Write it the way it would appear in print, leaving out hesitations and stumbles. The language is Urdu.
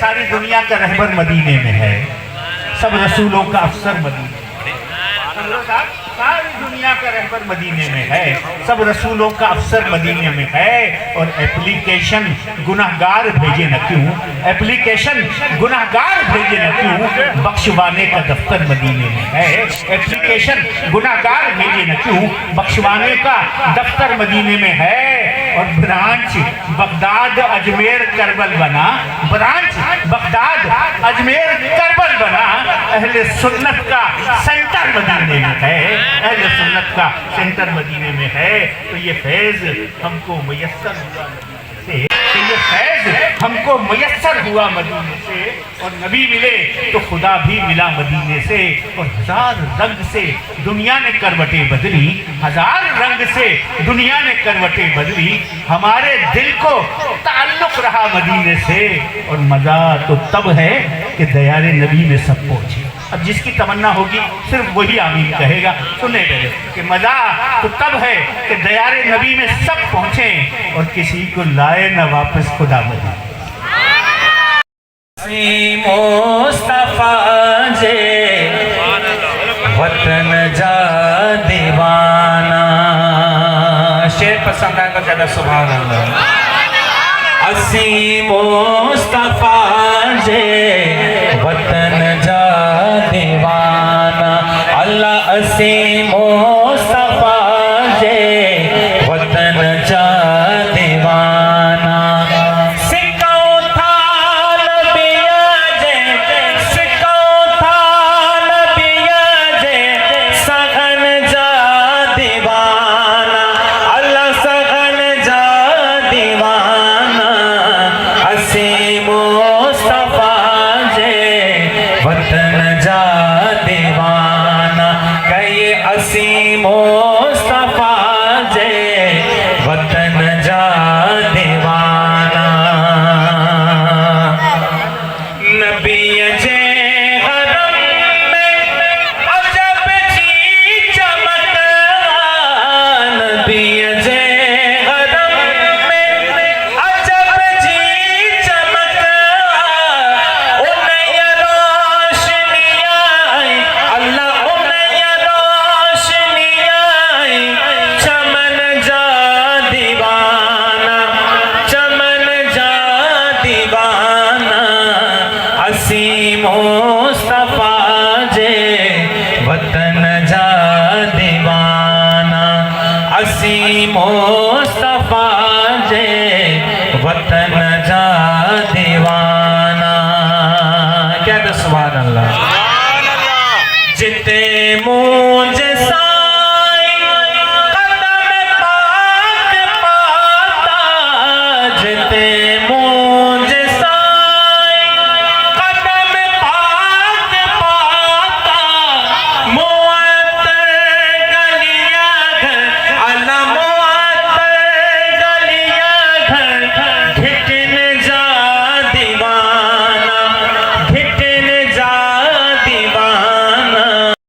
ساری دنیا کا رہبر مدینے میں ہے، سب رسولوں کا افسر مدینے میں ہے، ساری دنیا کا رہبر مدینے میں ہے، سب رسولوں کا افسر مدینے میں ہے، اور اپلیکیشن گناہگار بھیجے نہ کیوں، اپلیکیشن گناہگار بھیجے نہ کیوں، بخشوانے کا دفتر مدینے میں ہے، اپلیکیشن گناہگار بھیجے نہ کیوں، بخشوانے کا دفتر مدینے میں ہے، اور برانچ بغداد اجمیر کربل بنا، برانچ بغداد اجمیر کربل بنا، اہل سنت کا سینٹر مدینے میں ہے، اہل سنت کا سینٹر مدینے میں ہے۔ تو یہ فیض ہم کو میسر ہوا مدینے سے، کہ یہ فیض ہم کو میسر ہوا مدینے سے، اور نبی ملے تو خدا بھی ملا مدینے سے، اور ہزار رنگ سے دنیا نے کروٹیں بدلی، ہزار رنگ سے دنیا نے کروٹیں بدلی، ہمارے دل کو تعلق رہا مدینے سے، اور مزہ تو تب ہے کہ دیار نبی میں سب پہنچے۔ اب جس کی تمنا ہوگی صرف وہی آمین کہے گا۔ سننے پہلے کہ مزہ تو تب ہے کہ دیار نبی میں سب پہنچیں، اور کسی کو لائے نہ واپس خدا مدینے۔ مصطفیٰ جے وطن جا دیوانہ، شعر پسند آئے تو زیادہ سبحان اللہ۔ اسی مصطفیٰ جے وطن جا دیوانہ، اللہ اسی مصطفیٰ جے وطن جا دیوانہ، وطن جا دیوانہ، کہیے اسی مصطفیٰ جے وطن جا دیوانہ، نبی جے غرم میں عجب چی چمک، نبی جے غرم میں عجب چی چمک، اسی مصطفیٰ جے وطن جا دیوانہ، اسی مصطفیٰ جے وطن جا دیوانہ۔ کیا تو سبحان اللہ۔ جتے مجھ سا